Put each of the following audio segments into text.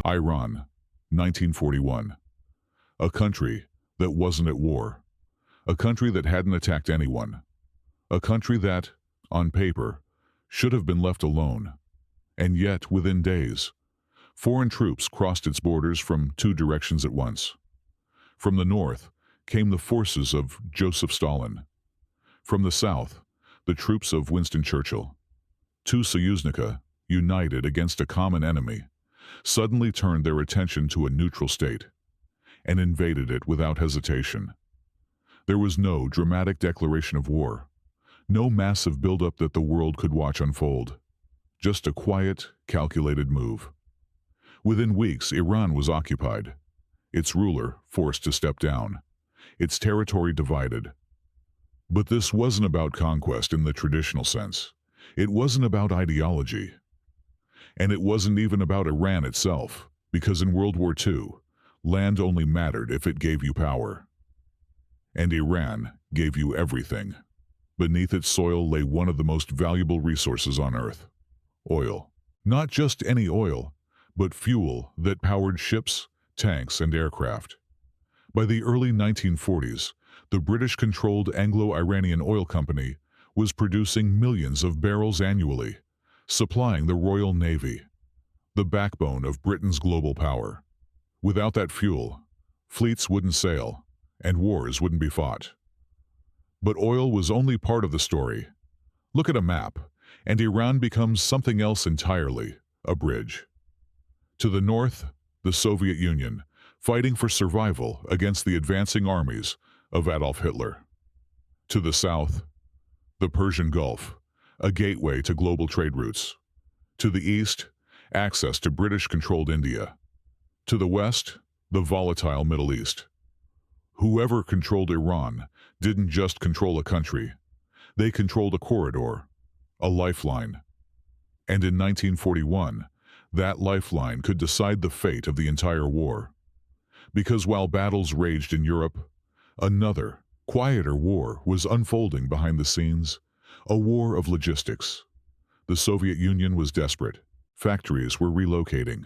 Iran, 1941. A country that wasn't at war. A country that hadn't attacked anyone. A country that, on paper, should have been left alone. And yet, within days, foreign troops crossed its borders from two directions at once. From the north came the forces of Joseph Stalin. From the south, the troops of Winston Churchill. Two soюзники, united against a common enemy, suddenly turned their attention to a neutral state and invaded it without hesitation. There was no dramatic declaration of war, no massive buildup that the world could watch unfold, just a quiet, calculated move. Within weeks, Iran was occupied, its ruler forced to step down, its territory divided. But this wasn't about conquest in the traditional sense. It wasn't about ideology. And it wasn't even about Iran itself, because in World War II, land only mattered if it gave you power. And Iran gave you everything. Beneath its soil lay one of the most valuable resources on Earth: oil. Not just any oil, but fuel that powered ships, tanks, and aircraft. By the early 1940s, the British-controlled Anglo-Iranian Oil Company was producing millions of barrels annually, supplying the Royal Navy, the backbone of Britain's global power. Without that fuel, fleets wouldn't sail, and wars wouldn't be fought. But oil was only part of the story. Look at a map, and Iran becomes something else entirely: a bridge. To the north, the Soviet Union, fighting for survival against the advancing armies of Adolf Hitler. To the south, the Persian Gulf, a gateway to global trade routes. To the east, access to British-controlled India. To the west, the volatile Middle East. Whoever controlled Iran didn't just control a country. They controlled a corridor, a lifeline. And in 1941, that lifeline could decide the fate of the entire war. Because while battles raged in Europe, another, quieter war was unfolding behind the scenes, a war of logistics. The Soviet Union was desperate. Factories were relocating.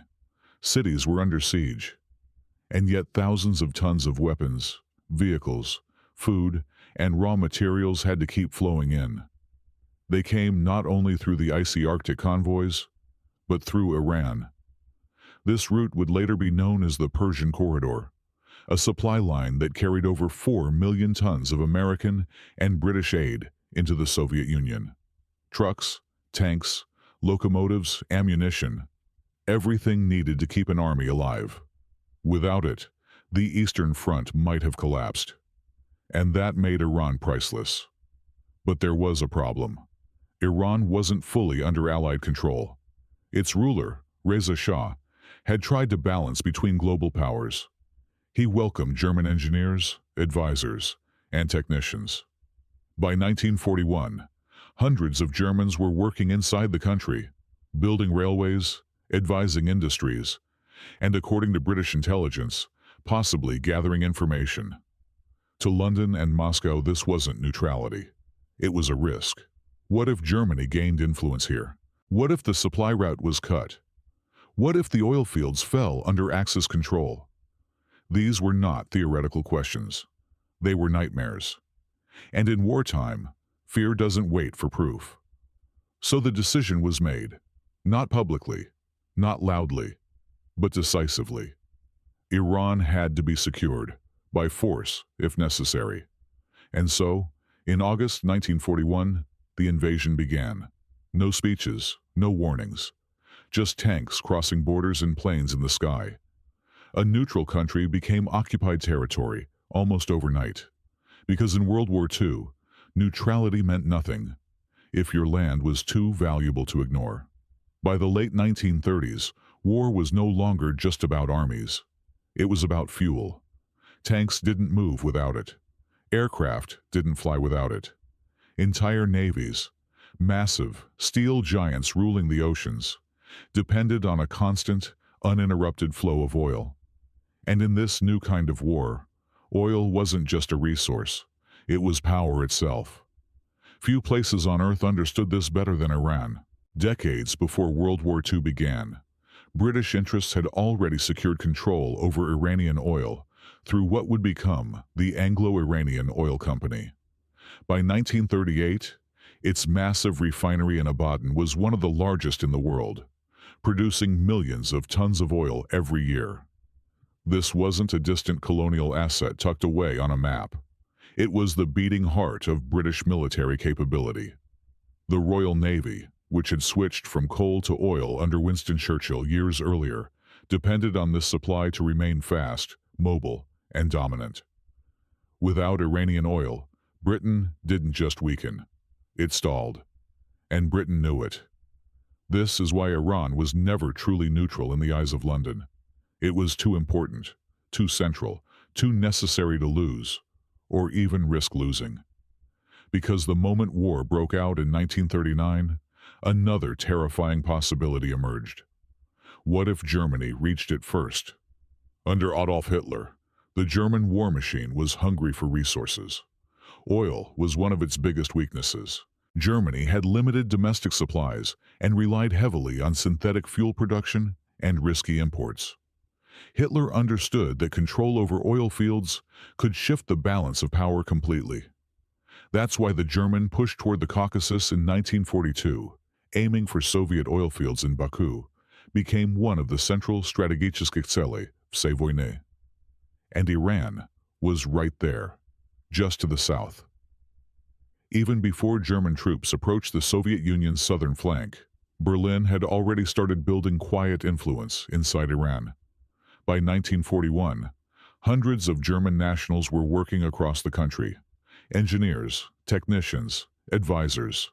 Cities were under siege. And yet thousands of tons of weapons, vehicles, food, and raw materials had to keep flowing in. They came not only through the icy Arctic convoys, but through Iran. This route would later be known as the Persian Corridor, a supply line that carried over 4 million tons of American and British aid into the Soviet Union. Trucks, tanks, locomotives, ammunition, everything needed to keep an army alive. Without it, the Eastern Front might have collapsed. And that made Iran priceless. But there was a problem. Iran wasn't fully under Allied control. Its ruler, Reza Shah, had tried to balance between global powers. He welcomed German engineers, advisors, and technicians. By 1941, hundreds of Germans were working inside the country, building railways, advising industries, and according to British intelligence, possibly gathering information. To London and Moscow, this wasn't neutrality. It was a risk. What if Germany gained influence here? What if the supply route was cut? What if the oil fields fell under Axis control? These were not theoretical questions. They were nightmares. And in wartime, fear doesn't wait for proof. So the decision was made, not publicly, not loudly, but decisively. Iran had to be secured, by force if necessary. And so, in August 1941, the invasion began. No speeches, no warnings. Just tanks crossing borders and planes in the sky. A neutral country became occupied territory almost overnight. Because in World War II, neutrality meant nothing if your land was too valuable to ignore. By the late 1930s, war was no longer just about armies. It was about fuel. Tanks didn't move without it. Aircraft didn't fly without it. Entire navies, massive, steel giants ruling the oceans, depended on a constant, uninterrupted flow of oil. And in this new kind of war, oil wasn't just a resource, it was power itself. Few places on Earth understood this better than Iran. Decades before World War II began, British interests had already secured control over Iranian oil through what would become the Anglo-Iranian Oil Company. By 1938, its massive refinery in Abadan was one of the largest in the world, producing millions of tons of oil every year. This wasn't a distant colonial asset tucked away on a map. It was the beating heart of British military capability. The Royal Navy, which had switched from coal to oil under Winston Churchill years earlier, depended on this supply to remain fast, mobile, and dominant. Without Iranian oil, Britain didn't just weaken. It stalled. And Britain knew it. This is why Iran was never truly neutral in the eyes of London. It was too important, too central, too necessary to lose, or even risk losing. Because the moment war broke out in 1939, another terrifying possibility emerged. What if Germany reached it first? Under Adolf Hitler, the German war machine was hungry for resources. Oil was one of its biggest weaknesses. Germany had limited domestic supplies and relied heavily on synthetic fuel production and risky imports. Hitler understood that control over oil fields could shift the balance of power completely. That's why the German pushed toward the Caucasus in 1942, aiming for Soviet oil fields in Baku, became one of the central strategiske Ziele of Wojny. And Iran was right there, just to the south. Even before German troops approached the Soviet Union's southern flank, Berlin had already started building quiet influence inside Iran. By 1941, hundreds of German nationals were working across the country. Engineers, technicians, advisors.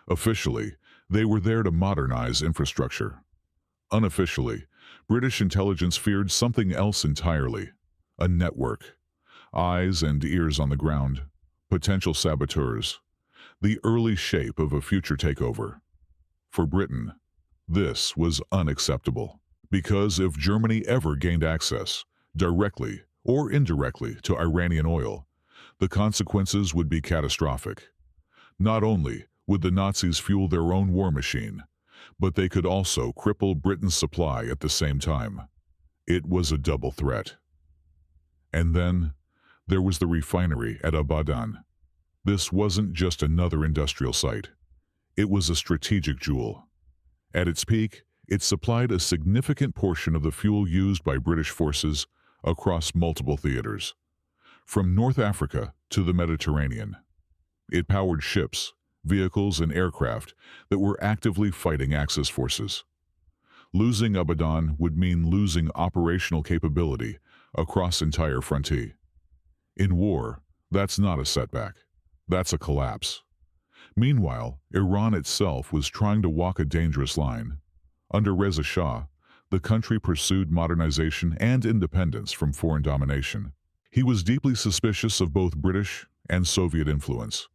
Officially, they were there to modernize infrastructure. Unofficially, British intelligence feared something else entirely: a network. Eyes and ears on the ground, potential saboteurs, the early shape of a future takeover. For Britain, this was unacceptable, because if Germany ever gained access, directly or indirectly, to Iranian oil, the consequences would be catastrophic. Not only would the Nazis fuel their own war machine, but they could also cripple Britain's supply at the same time. It was a double threat. And then there was the refinery at Abadan. This wasn't just another industrial site. It was a strategic jewel. At its peak, it supplied a significant portion of the fuel used by British forces across multiple theaters, from North Africa to the Mediterranean. It powered ships, vehicles, and aircraft that were actively fighting Axis forces. Losing Abadan would mean losing operational capability across entire frontier. In war, that's not a setback. That's a collapse. Meanwhile, Iran itself was trying to walk a dangerous line. Under Reza Shah, the country pursued modernization and independence from foreign domination. He was deeply suspicious of both British and Soviet influence,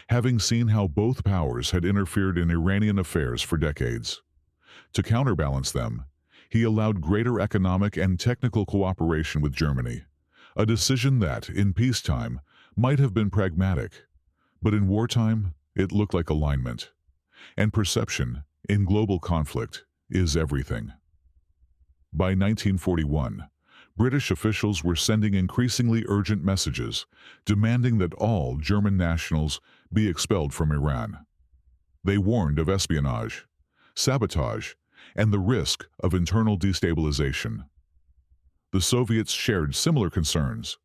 having seen how both powers had interfered in Iranian affairs for decades. To counterbalance them, he allowed greater economic and technical cooperation with Germany, a decision that, in peacetime, might have been pragmatic, but in wartime, it looked like alignment. And perception, in global conflict, is everything. By 1941, British officials were sending increasingly urgent messages, demanding that all German nationals be expelled from Iran. They warned of espionage, sabotage, and the risk of internal destabilization. The Soviets shared similar concerns,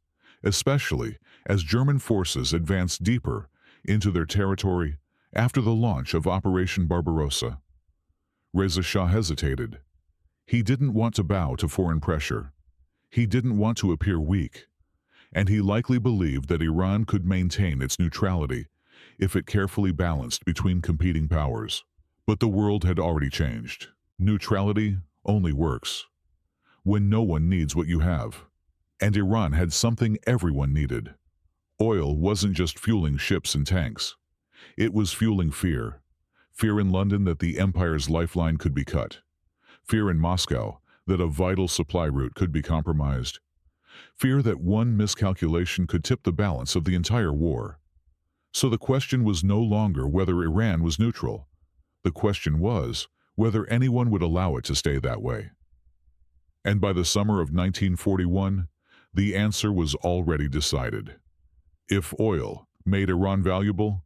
especially as German forces advanced deeper into their territory after the launch of Operation Barbarossa. Reza Shah hesitated. He didn't want to bow to foreign pressure. He didn't want to appear weak, and he likely believed that Iran could maintain its neutrality if it carefully balanced between competing powers. But the world had already changed. Neutrality only works when no one needs what you have. And Iran had something everyone needed. Oil wasn't just fueling ships and tanks. It was fueling fear. Fear in London that the empire's lifeline could be cut. Fear in Moscow that a vital supply route could be compromised. Fear that one miscalculation could tip the balance of the entire war. So the question was no longer whether Iran was neutral. The question was whether anyone would allow it to stay that way. And by the summer of 1941, the answer was already decided. If oil made Iran valuable,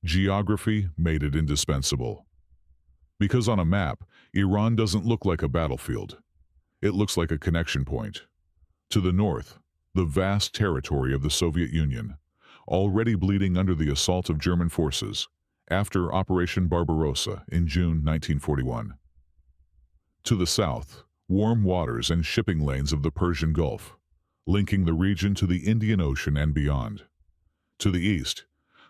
geography made it indispensable. Because on a map, Iran doesn't look like a battlefield. It looks like a connection point. To the north, the vast territory of the Soviet Union, already bleeding under the assault of German forces after Operation Barbarossa in June 1941. To the south, warm waters and shipping lanes of the Persian Gulf, linking the region to the Indian Ocean and beyond. To the east,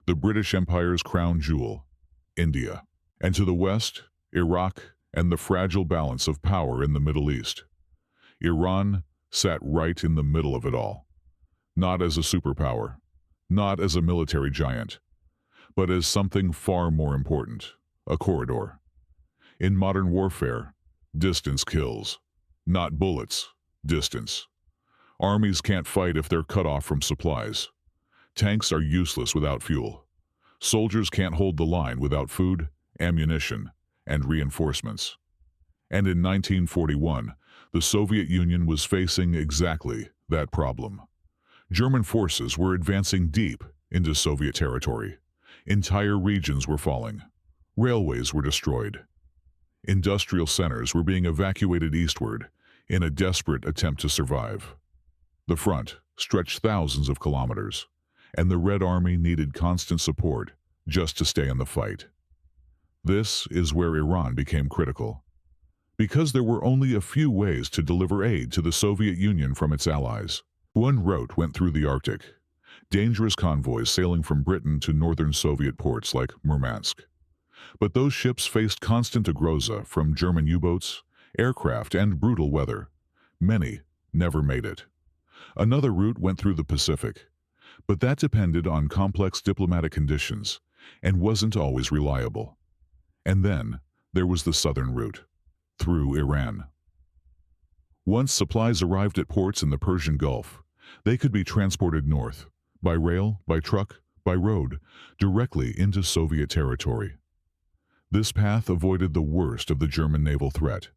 the British Empire's crown jewel, India. And to the west, Iraq and the fragile balance of power in the Middle East. Iran sat right in the middle of it all, not as a superpower, not as a military giant, but as something far more important, a corridor. In modern warfare, distance kills, not bullets, distance. Armies can't fight if they're cut off from supplies. Tanks are useless without fuel. Soldiers can't hold the line without food, ammunition, and reinforcements. And in 1941, the Soviet Union was facing exactly that problem. German forces were advancing deep into Soviet territory. Entire regions were falling. Railways were destroyed. Industrial centers were being evacuated eastward in a desperate attempt to survive. The front stretched thousands of kilometers, and the Red Army needed constant support just to stay in the fight. This is where Iran became critical. Because there were only a few ways to deliver aid to the Soviet Union from its allies. One route went through the Arctic, dangerous convoys sailing from Britain to northern Soviet ports like Murmansk. But those ships faced constant ugroza from German U-boats, aircraft, and brutal weather. Many never made it. Another route went through the Pacific, but that depended on complex diplomatic conditions and wasn't always reliable. And then there was the southern route, through Iran. Once supplies arrived at ports in the Persian Gulf, they could be transported north, by rail, by truck, by road, directly into Soviet territory. This path avoided the worst of the German naval threat.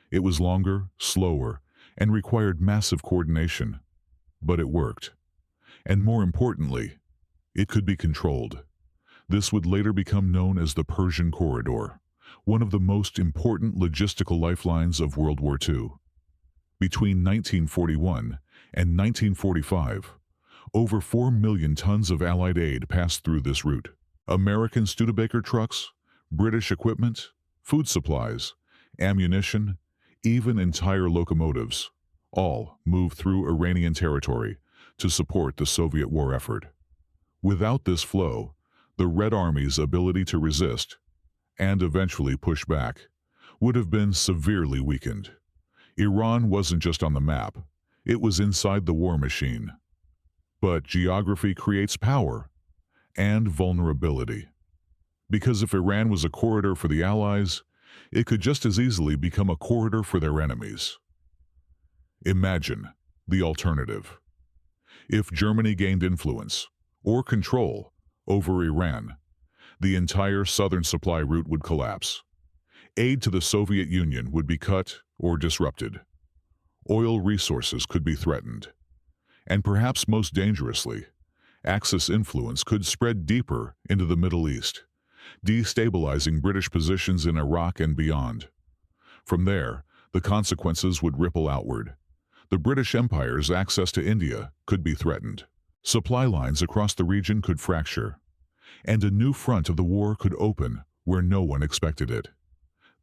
It was longer, slower, and required massive coordination, but it worked. And more importantly, it could be controlled. This would later become known as the Persian Corridor, one of the most important logistical lifelines of World War II. Between 1941 and 1945, over 4 million tons of Allied aid passed through this route. American Studebaker trucks, British equipment, food supplies, ammunition, even entire locomotives, all moved through Iranian territory to support the Soviet war effort. Without this flow, the Red Army's ability to resist, and eventually push back, would have been severely weakened. Iran wasn't just on the map, it was inside the war machine. But geography creates power and vulnerability. Because if Iran was a corridor for the Allies, it could just as easily become a corridor for their enemies. Imagine the alternative. If Germany gained influence or control over Iran, the entire southern supply route would collapse. Aid to the Soviet Union would be cut or disrupted. Oil resources could be threatened. And perhaps most dangerously, Axis influence could spread deeper into the Middle East, destabilizing British positions in Iraq and beyond. From there, the consequences would ripple outward. The British Empire's access to India could be threatened. Supply lines across the region could fracture, and a new front of the war could open where no one expected it.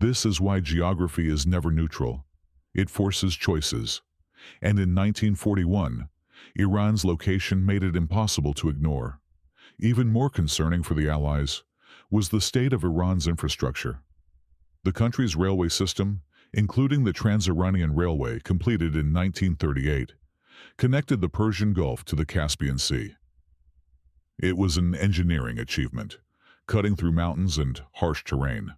This is why geography is never neutral. It forces choices. And in 1941, Iran's location made it impossible to ignore. Even more concerning for the Allies was the state of Iran's infrastructure. The country's railway system, including the Trans-Iranian Railway completed in 1938, connected the Persian Gulf to the Caspian Sea. It was an engineering achievement, cutting through mountains and harsh terrain.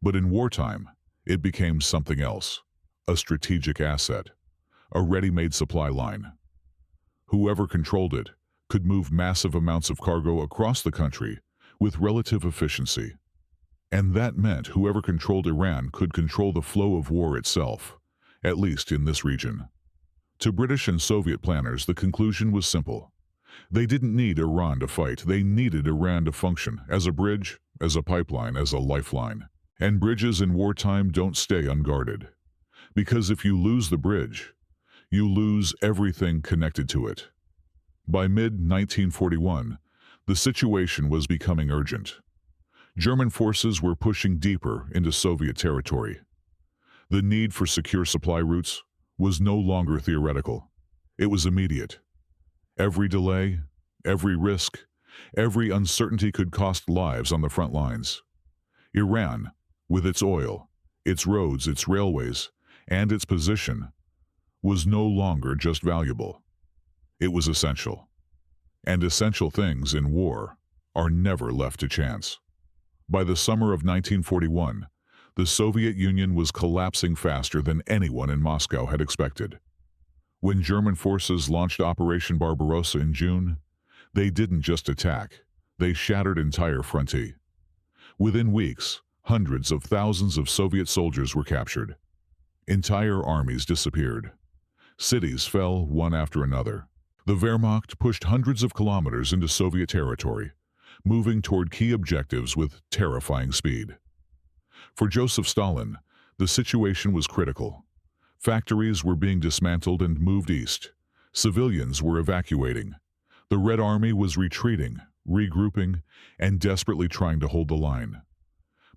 But in wartime, it became something else, a strategic asset, a ready-made supply line. Whoever controlled it could move massive amounts of cargo across the country with relative efficiency. And that meant whoever controlled Iran could control the flow of war itself, at least in this region. To British and Soviet planners, the conclusion was simple. They didn't need Iran to fight, they needed Iran to function as a bridge, as a pipeline, as a lifeline. And bridges in wartime don't stay unguarded. Because if you lose the bridge, you lose everything connected to it. By mid-1941, the situation was becoming urgent. German forces were pushing deeper into Soviet territory. The need for secure supply routes was no longer theoretical. It was immediate. Every delay, every risk, every uncertainty could cost lives on the front lines. Iran, with its oil, its roads, its railways, and its position, was no longer just valuable. It was essential. And essential things in war are never left to chance. By the summer of 1941, the Soviet Union was collapsing faster than anyone in Moscow had expected. When German forces launched Operation Barbarossa in June, they didn't just attack, they shattered entire frontiers. Within weeks, hundreds of thousands of Soviet soldiers were captured. Entire armies disappeared. Cities fell one after another. The Wehrmacht pushed hundreds of kilometers into Soviet territory, moving toward key objectives with terrifying speed. For Joseph Stalin, the situation was critical. Factories were being dismantled and moved east. Civilians were evacuating. The Red Army was retreating, regrouping, and desperately trying to hold the line.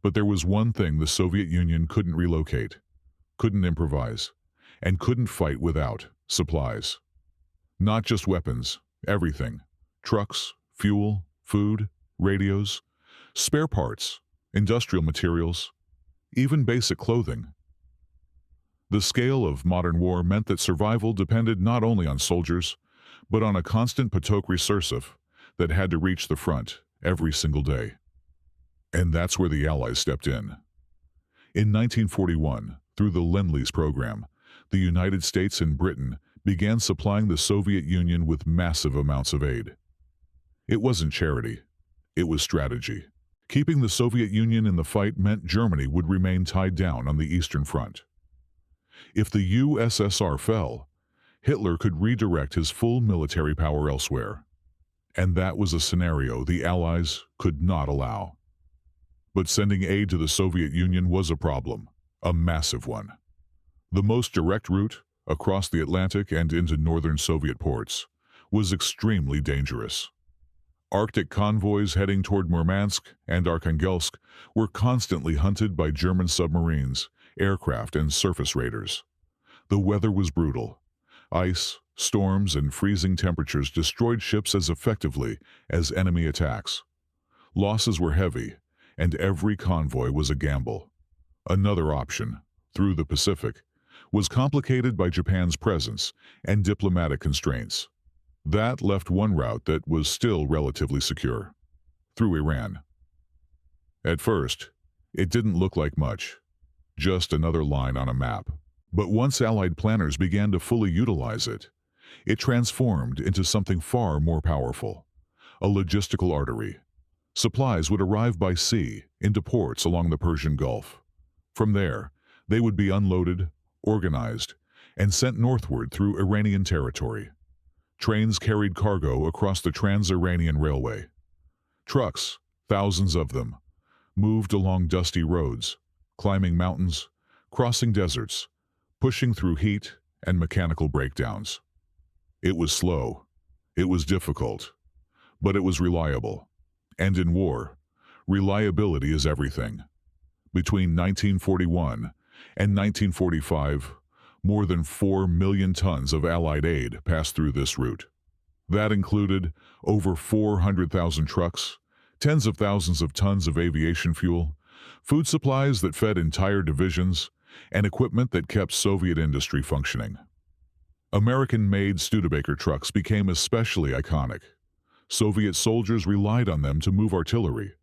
But there was one thing the Soviet Union couldn't relocate, couldn't improvise, and couldn't fight without: supplies. Not just weapons, everything. Trucks, fuel, food, radios, spare parts, industrial materials, even basic clothing. The scale of modern war meant that survival depended not only on soldiers, but on a constant Potok resursive that had to reach the front every single day. And that's where the Allies stepped in. In 1941, through the Lend-Lease program, the United States and Britain began supplying the Soviet Union with massive amounts of aid. It wasn't charity, it was strategy. Keeping the Soviet Union in the fight meant Germany would remain tied down on the Eastern Front. If the USSR fell, Hitler could redirect his full military power elsewhere. And that was a scenario the Allies could not allow. But sending aid to the Soviet Union was a problem, a massive one. The most direct route, across the Atlantic and into northern Soviet ports, was extremely dangerous. Arctic convoys heading toward Murmansk and Arkhangelsk were constantly hunted by German submarines, aircraft, and surface raiders. The weather was brutal. Ice, storms, and freezing temperatures destroyed ships as effectively as enemy attacks. Losses were heavy, and every convoy was a gamble. Another option, through the Pacific, was complicated by Japan's presence and diplomatic constraints. That left one route that was still relatively secure, through Iran. At first, it didn't look like much, just another line on a map. But once Allied planners began to fully utilize it, it transformed into something far more powerful: a logistical artery. Supplies would arrive by sea into ports along the Persian Gulf. From there, they would be unloaded, organized, and sent northward through Iranian territory. Trains carried cargo across the Trans-Iranian Railway. Trucks, thousands of them, moved along dusty roads, climbing mountains, crossing deserts, pushing through heat and mechanical breakdowns. It was slow, it was difficult, but it was reliable. And in war, reliability is everything. Between 1941 and 1945, more than 4 million tons of Allied aid passed through this route. That included over 400,000 trucks, tens of thousands of tons of aviation fuel, food supplies that fed entire divisions, and equipment that kept Soviet industry functioning. American-made Studebaker trucks became especially iconic. Soviet soldiers relied on them to move artillery,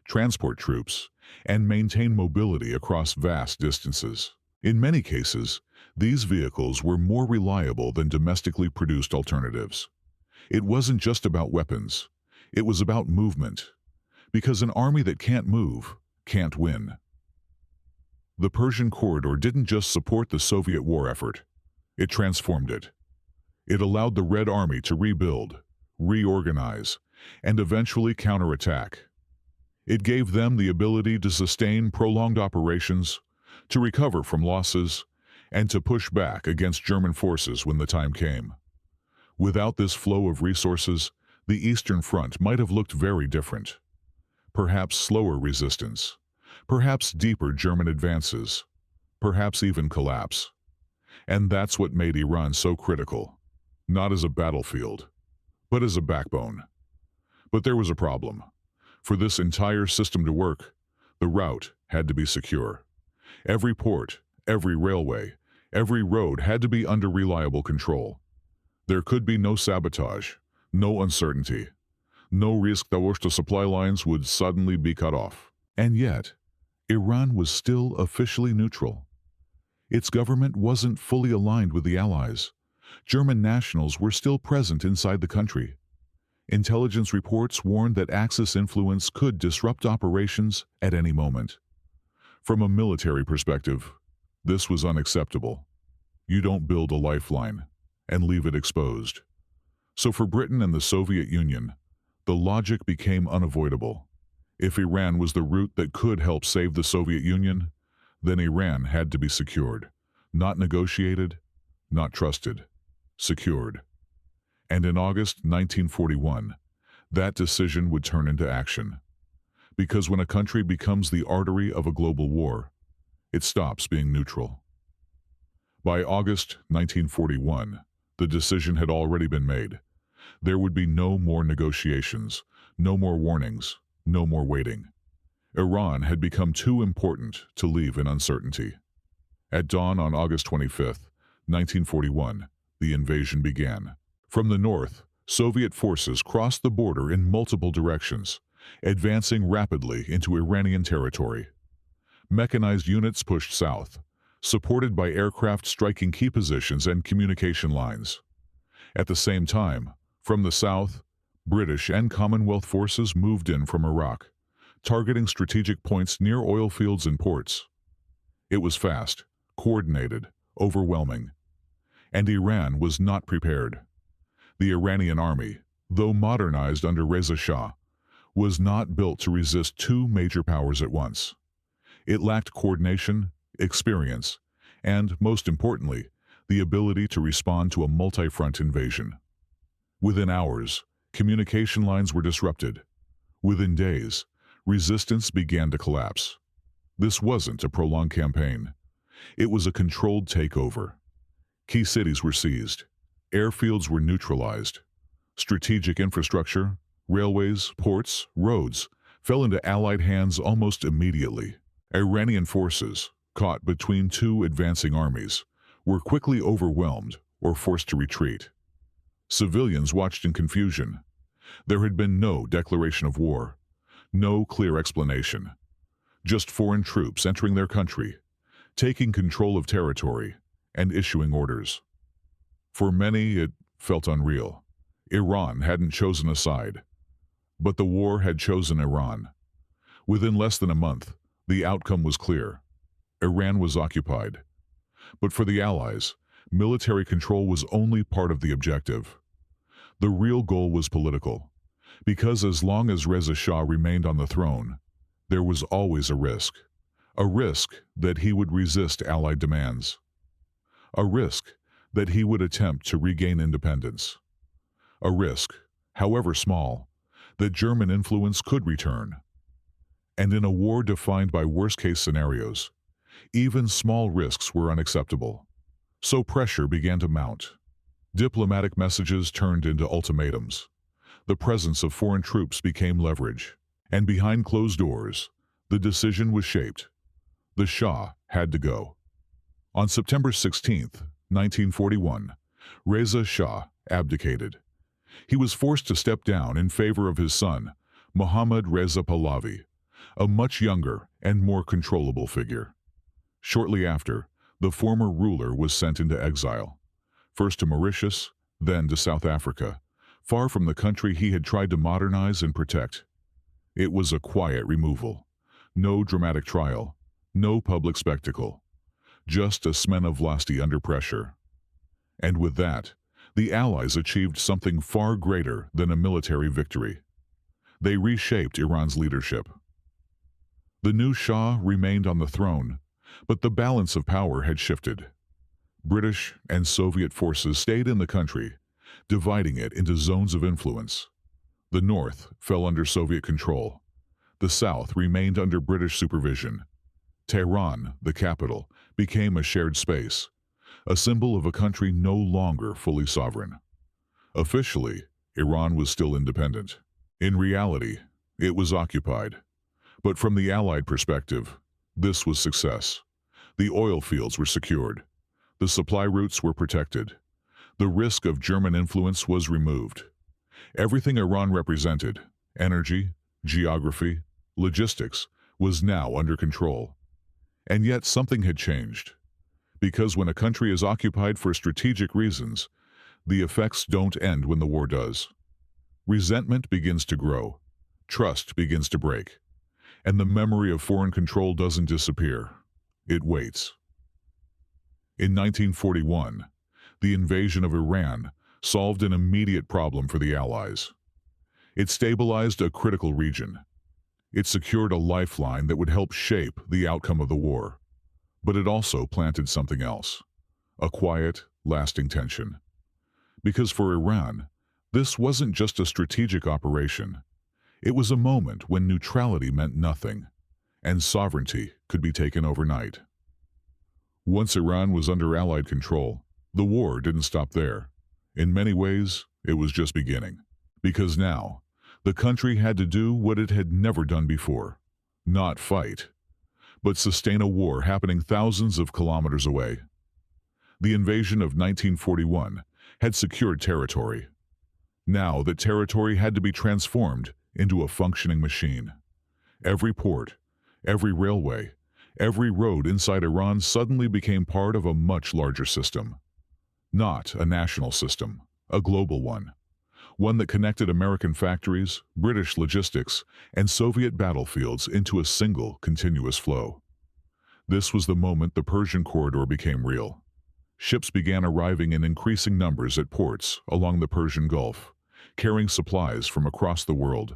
transport troops, and maintain mobility across vast distances. In many cases, these vehicles were more reliable than domestically produced alternatives. It wasn't just about weapons, it was about movement. Because an army that can't move can't win. The Persian Corridor didn't just support the Soviet war effort, it transformed it. It allowed the Red Army to rebuild, reorganize, and eventually counterattack. It gave them the ability to sustain prolonged operations, to recover from losses, and to push back against German forces when the time came. Without this flow of resources, the Eastern Front might have looked very different. Perhaps slower resistance, perhaps deeper German advances, perhaps even collapse. And that's what made Iran so critical, not as a battlefield, but as a backbone. But there was a problem. For this entire system to work, the route had to be secure. Every port, every railway, every road had to be under reliable control. There could be no sabotage, no uncertainty, no risk that the supply lines would suddenly be cut off. And yet, Iran was still officially neutral. Its government wasn't fully aligned with the Allies. German nationals were still present inside the country. Intelligence reports warned that Axis influence could disrupt operations at any moment. From a military perspective, this was unacceptable. You don't build a lifeline and leave it exposed. So for Britain and the Soviet Union, the logic became unavoidable. If Iran was the route that could help save the Soviet Union, then Iran had to be secured. Not negotiated, not trusted. Secured. And in August 1941, that decision would turn into action. Because when a country becomes the artery of a global war, it stops being neutral. By August 1941, the decision had already been made. There would be no more negotiations, no more warnings, no more waiting. Iran had become too important to leave in uncertainty. At dawn on August 25, 1941, the invasion began. From the north, Soviet forces crossed the border in multiple directions, advancing rapidly into Iranian territory. Mechanized units pushed south, supported by aircraft striking key positions and communication lines. At the same time, from the south, British and Commonwealth forces moved in from Iraq, targeting strategic points near oil fields and ports. It was fast, coordinated, overwhelming. And Iran was not prepared. The Iranian army, though modernized under Reza Shah, was not built to resist two major powers at once. It lacked coordination, experience, and, most importantly, the ability to respond to a multi-front invasion. Within hours, communication lines were disrupted. Within days, resistance began to collapse. This wasn't a prolonged campaign. It was a controlled takeover. Key cities were seized. Airfields were neutralized. Strategic infrastructure, railways, ports, roads, fell into Allied hands almost immediately. Iranian forces, caught between two advancing armies, were quickly overwhelmed or forced to retreat. Civilians watched in confusion. There had been no declaration of war, no clear explanation. Just foreign troops entering their country, taking control of territory, and issuing orders. For many, it felt unreal. Iran hadn't chosen a side, but the war had chosen Iran. Within less than a month, the outcome was clear. Iran was occupied. But for the Allies, military control was only part of the objective. The real goal was political, because as long as Reza Shah remained on the throne, there was always a risk that he would resist Allied demands, a risk that he would attempt to regain independence, a risk, however small, that German influence could return. And in a war defined by worst-case scenarios, even small risks were unacceptable. So pressure began to mount. Diplomatic messages turned into ultimatums. The presence of foreign troops became leverage. And behind closed doors, the decision was shaped. The Shah had to go. On September 16, 1941, Reza Shah abdicated. He was forced to step down in favor of his son, Mohammad Reza Pahlavi, a much younger and more controllable figure. Shortly after, the former ruler was sent into exile, first to Mauritius, then to South Africa, far from the country he had tried to modernize and protect. It was a quiet removal. No dramatic trial, no public spectacle, just a Smenovlasti under pressure. And with that, the Allies achieved something far greater than a military victory. They reshaped Iran's leadership. The new Shah remained on the throne, but the balance of power had shifted. British and Soviet forces stayed in the country, dividing it into zones of influence. The north fell under Soviet control. The south remained under British supervision. Tehran, the capital, became a shared space, a symbol of a country no longer fully sovereign. Officially, Iran was still independent. In reality, it was occupied. But from the Allied perspective, this was success. The oil fields were secured. The supply routes were protected. The risk of German influence was removed. Everything Iran represented, energy, geography, logistics, was now under control. And yet something had changed. Because when a country is occupied for strategic reasons, the effects don't end when the war does. Resentment begins to grow. Trust begins to break. And the memory of foreign control doesn't disappear. It waits. In 1941, the invasion of Iran solved an immediate problem for the Allies. It stabilized a critical region. It secured a lifeline that would help shape the outcome of the war. But it also planted something else, a quiet, lasting tension. Because for Iran, this wasn't just a strategic operation. It was a moment when neutrality meant nothing, and sovereignty could be taken overnight. Once Iran was under Allied control, the war didn't stop there. In many ways, it was just beginning. Because now, the country had to do what it had never done before. Not fight, but sustain a war happening thousands of kilometers away. The invasion of 1941 had secured territory. Now that territory had to be transformed into a functioning machine. Every port, every railway, every road inside Iran suddenly became part of a much larger system. Not a national system, a global one. One that connected American factories, British logistics, and Soviet battlefields into a single, continuous flow. This was the moment the Persian Corridor became real. Ships began arriving in increasing numbers at ports along the Persian Gulf, carrying supplies from across the world.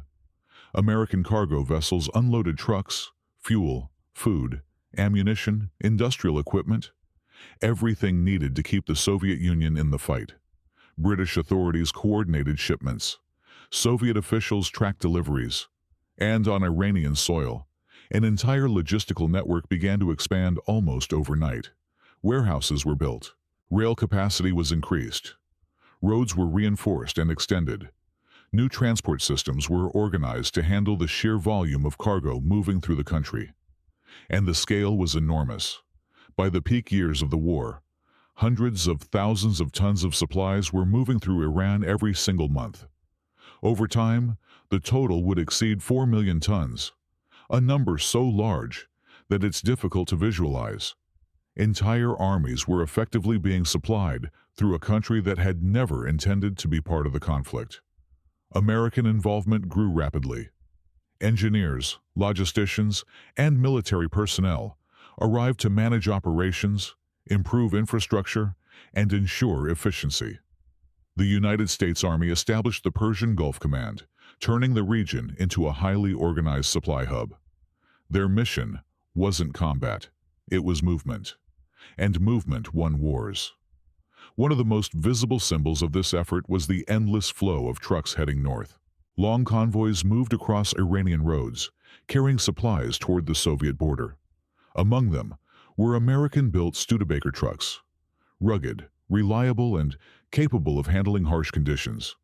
American cargo vessels unloaded trucks, fuel, food, ammunition, industrial equipment, everything needed to keep the Soviet Union in the fight. British authorities coordinated shipments. Soviet officials tracked deliveries. And on Iranian soil, an entire logistical network began to expand almost overnight. Warehouses were built. Rail capacity was increased. Roads were reinforced and extended. New transport systems were organized to handle the sheer volume of cargo moving through the country. And the scale was enormous. By the peak years of the war, hundreds of thousands of tons of supplies were moving through Iran every single month. Over time, the total would exceed 4 million tons, a number so large that it's difficult to visualize. Entire armies were effectively being supplied through a country that had never intended to be part of the conflict. American involvement grew rapidly. Engineers, logisticians, and military personnel arrived to manage operations, improve infrastructure, and ensure efficiency. The United States Army established the Persian Gulf Command, turning the region into a highly organized supply hub. Their mission wasn't combat, it was movement. And movement won wars. One of the most visible symbols of this effort was the endless flow of trucks heading north. Long convoys moved across Iranian roads, carrying supplies toward the Soviet border. Among them were American-built Studebaker trucks, rugged, reliable, and capable of handling harsh conditions.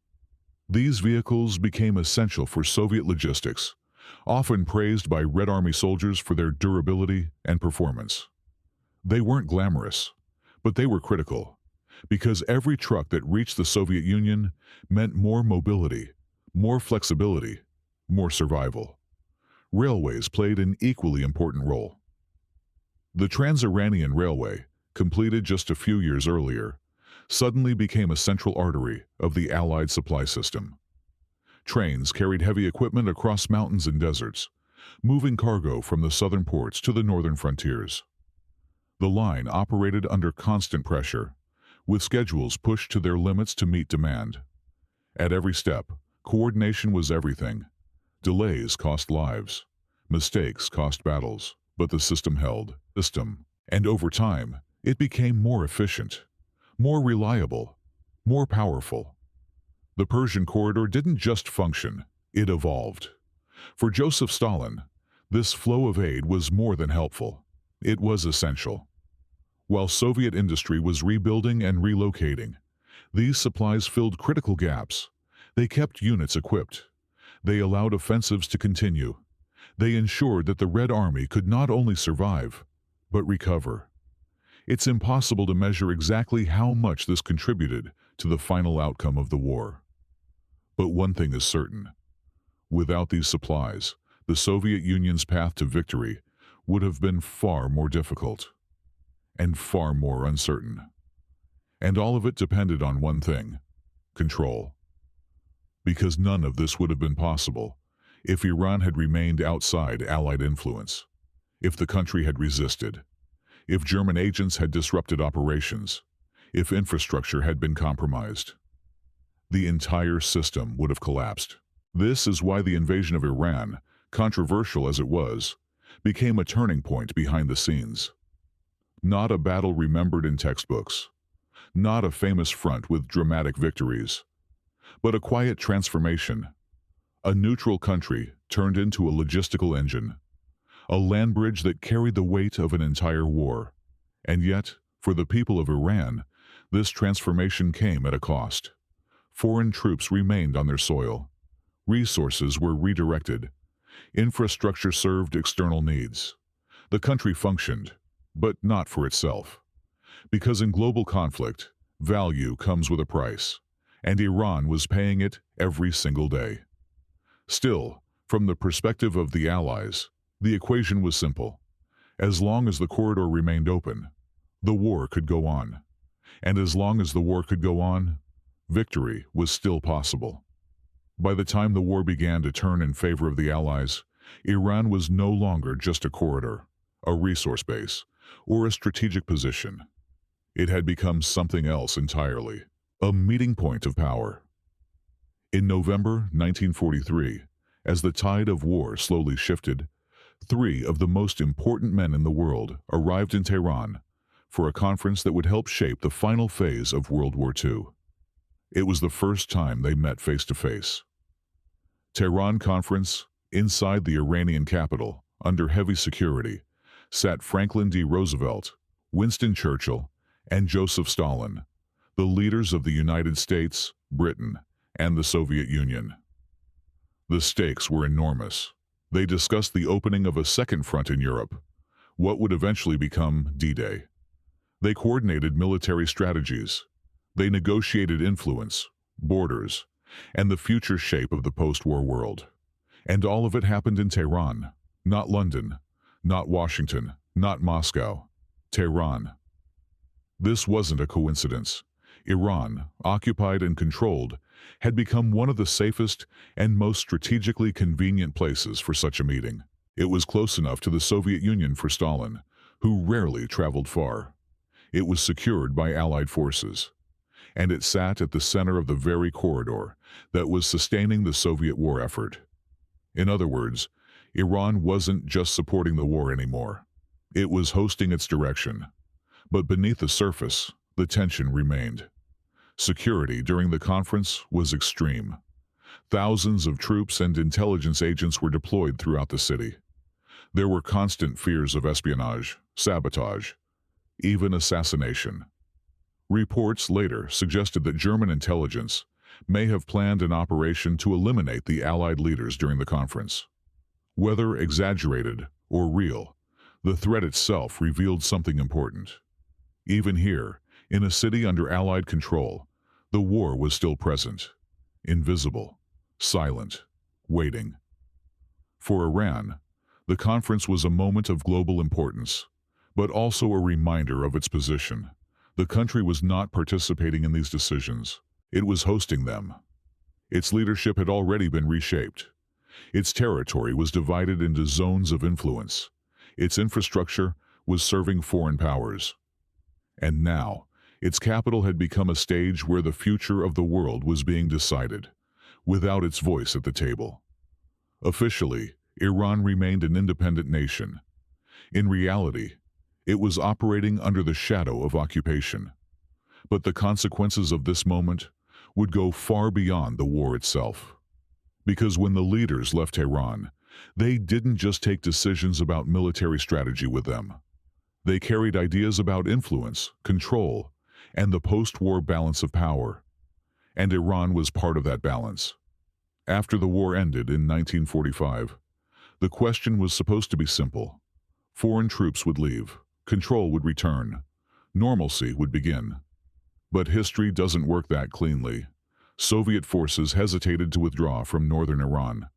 These vehicles became essential for Soviet logistics, often praised by Red Army soldiers for their durability and performance. They weren't glamorous, but they were critical, because every truck that reached the Soviet Union meant more mobility, more flexibility, more survival. Railways played an equally important role. The Trans-Iranian Railway, completed just a few years earlier, suddenly became a central artery of the Allied supply system. Trains carried heavy equipment across mountains and deserts, moving cargo from the southern ports to the northern frontiers. The line operated under constant pressure, with schedules pushed to their limits to meet demand. At every step, coordination was everything. Delays cost lives. Mistakes cost battles, but the system held. And over time, it became more efficient, more reliable, more powerful. The Persian Corridor didn't just function, it evolved. For Joseph Stalin, this flow of aid was more than helpful. It was essential. While Soviet industry was rebuilding and relocating, these supplies filled critical gaps. They kept units equipped. They allowed offensives to continue. They ensured that the Red Army could not only survive, but recover. It's impossible to measure exactly how much this contributed to the final outcome of the war. But one thing is certain. Without these supplies, the Soviet Union's path to victory would have been far more difficult and far more uncertain. And all of it depended on one thing: control. Because none of this would have been possible if Iran had remained outside Allied influence, if the country had resisted, if German agents had disrupted operations, if infrastructure had been compromised. The entire system would have collapsed. This is why the invasion of Iran, controversial as it was, became a turning point behind the scenes. Not a battle remembered in textbooks, not a famous front with dramatic victories, but a quiet transformation. A neutral country turned into a logistical engine, a land bridge that carried the weight of an entire war. And yet, for the people of Iran, this transformation came at a cost. Foreign troops remained on their soil. Resources were redirected. Infrastructure served external needs. The country functioned, but not for itself. Because in global conflict, value comes with a price, and Iran was paying it every single day. Still, from the perspective of the Allies, the equation was simple. As long as the corridor remained open, the war could go on. And as long as the war could go on, victory was still possible. By the time the war began to turn in favor of the Allies, Iran was no longer just a corridor, a resource base, or a strategic position. It had become something else entirely, a meeting point of power. In November 1943, as the tide of war slowly shifted, 3 of the most important men in the world arrived in Tehran for a conference that would help shape the final phase of World War II. It was the first time they met face-to-face. Tehran Conference, inside the Iranian capital, under heavy security, sat Franklin D. Roosevelt, Winston Churchill, and Joseph Stalin, the leaders of the United States, Britain, and the Soviet Union. The stakes were enormous. They discussed the opening of a second front in Europe, what would eventually become D-Day. They coordinated military strategies. They negotiated influence, borders, and the future shape of the post-war world. And all of it happened in Tehran, not London, not Washington, not Moscow, Tehran. This wasn't a coincidence. Iran, occupied and controlled, had become one of the safest and most strategically convenient places for such a meeting. It was close enough to the Soviet Union for Stalin, who rarely traveled far. It was secured by Allied forces. And it sat at the center of the very corridor that was sustaining the Soviet war effort. In other words, Iran wasn't just supporting the war anymore. It was hosting its direction. But beneath the surface, the tension remained. Security during the conference was extreme. Thousands of troops and intelligence agents were deployed throughout the city. There were constant fears of espionage, sabotage, even assassination. Reports later suggested that German intelligence may have planned an operation to eliminate the Allied leaders during the conference. Whether exaggerated or real, the threat itself revealed something important. Even here, in a city under Allied control, the war was still present, invisible, silent, waiting. For Iran, the conference was a moment of global importance, but also a reminder of its position. The country was not participating in these decisions. It was hosting them. Its leadership had already been reshaped. Its territory was divided into zones of influence. Its infrastructure was serving foreign powers. And now, its capital had become a stage where the future of the world was being decided, without its voice at the table. Officially, Iran remained an independent nation. In reality, it was operating under the shadow of occupation. But the consequences of this moment would go far beyond the war itself. Because when the leaders left Tehran, they didn't just take decisions about military strategy with them. They carried ideas about influence, control, and the post-war balance of power. And Iran was part of that balance. After the war ended in 1945, the question was supposed to be simple. Foreign troops would leave, control would return, normalcy would begin. But history doesn't work that cleanly. Soviet forces hesitated to withdraw from northern Iran.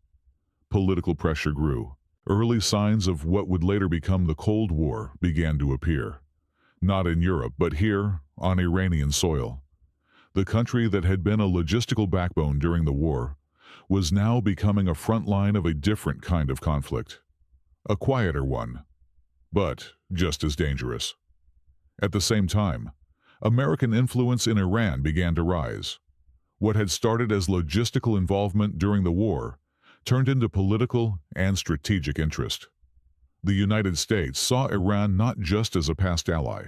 Political pressure grew. Early signs of what would later become the Cold War began to appear. Not in Europe, but here, on Iranian soil. The country that had been a logistical backbone during the war was now becoming a front line of a different kind of conflict. A quieter one, but just as dangerous. At the same time, American influence in Iran began to rise. What had started as logistical involvement during the war turned into political and strategic interest. The United States saw Iran not just as a past ally,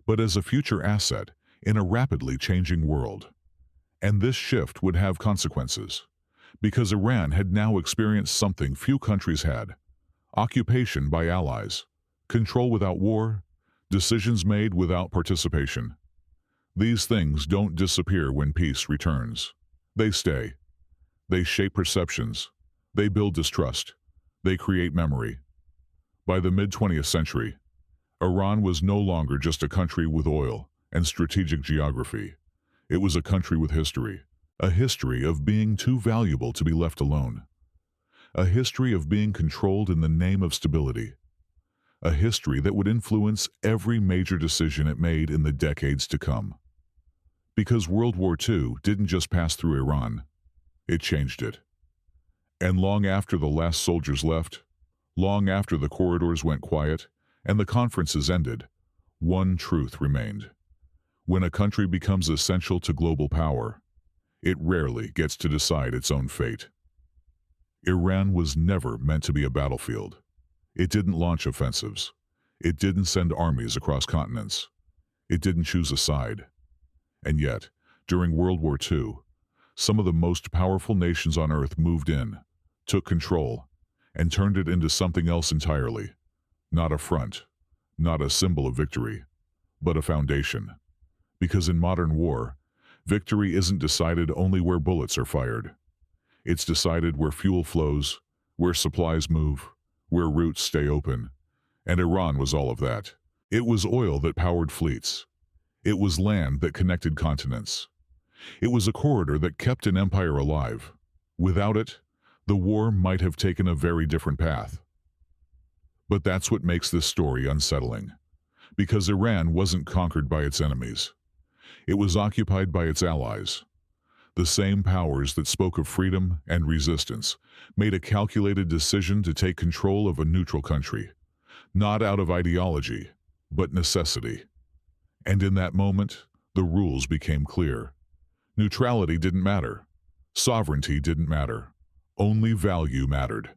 but as a future asset in a rapidly changing world. And this shift would have consequences, because Iran had now experienced something few countries had: occupation by allies, control without war, decisions made without participation. These things don't disappear when peace returns. They stay. They shape perceptions. They build distrust. They create memory. By the mid-20th century, Iran was no longer just a country with oil and strategic geography. It was a country with history, a history of being too valuable to be left alone, a history of being controlled in the name of stability, a history that would influence every major decision it made in the decades to come. Because World War II didn't just pass through Iran, it changed it. And long after the last soldiers left, long after the corridors went quiet and the conferences ended, one truth remained. When a country becomes essential to global power, it rarely gets to decide its own fate. Iran was never meant to be a battlefield. It didn't launch offensives. It didn't send armies across continents. It didn't choose a side. And yet, during World War II, some of the most powerful nations on Earth moved in, took control, and turned it into something else entirely. Not a front, not a symbol of victory, but a foundation. Because in modern war, victory isn't decided only where bullets are fired. It's decided where fuel flows, where supplies move, where routes stay open. And Iran was all of that. It was oil that powered fleets. It was land that connected continents. It was a corridor that kept an empire alive. Without it, the war might have taken a very different path. But that's what makes this story unsettling. Because Iran wasn't conquered by its enemies. It was occupied by its allies. The same powers that spoke of freedom and resistance made a calculated decision to take control of a neutral country, not out of ideology, but necessity. And in that moment, the rules became clear. Neutrality didn't matter. Sovereignty didn't matter. Only value mattered.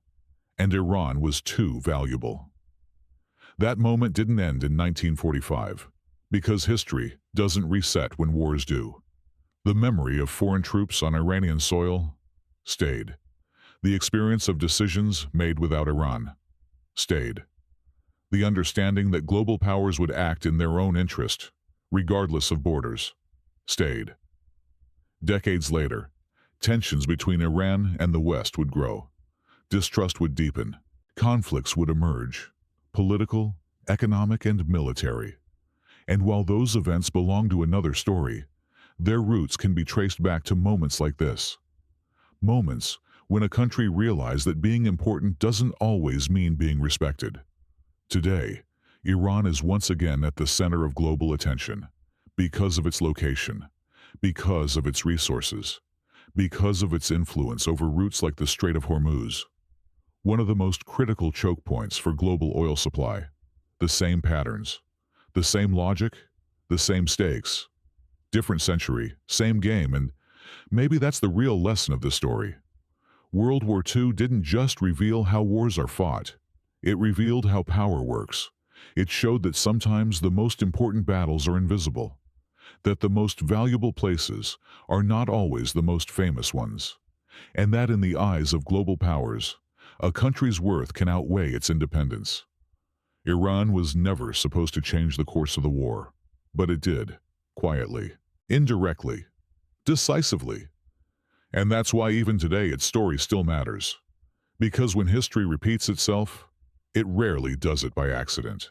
And Iran was too valuable. That moment didn't end in 1945, because history doesn't reset when wars do. The memory of foreign troops on Iranian soil stayed. The experience of decisions made without Iran stayed. The understanding that global powers would act in their own interest, regardless of borders, stayed. Decades later, tensions between Iran and the West would grow. Distrust would deepen. Conflicts would emerge, political, economic, and military. And while those events belong to another story, their roots can be traced back to moments like this. Moments when a country realized that being important doesn't always mean being respected. Today, Iran is once again at the center of global attention, because of its location, because of its resources, because of its influence over routes like the Strait of Hormuz, one of the most critical choke points for global oil supply. The same patterns, the same logic, the same stakes. Different century, same game, and maybe that's the real lesson of this story. World War II didn't just reveal how wars are fought. It revealed how power works. It showed that sometimes the most important battles are invisible, that the most valuable places are not always the most famous ones, and that in the eyes of global powers, a country's worth can outweigh its independence. Iran was never supposed to change the course of the war, but it did, quietly, indirectly, decisively. And that's why even today its story still matters. Because when history repeats itself, it rarely does it by accident.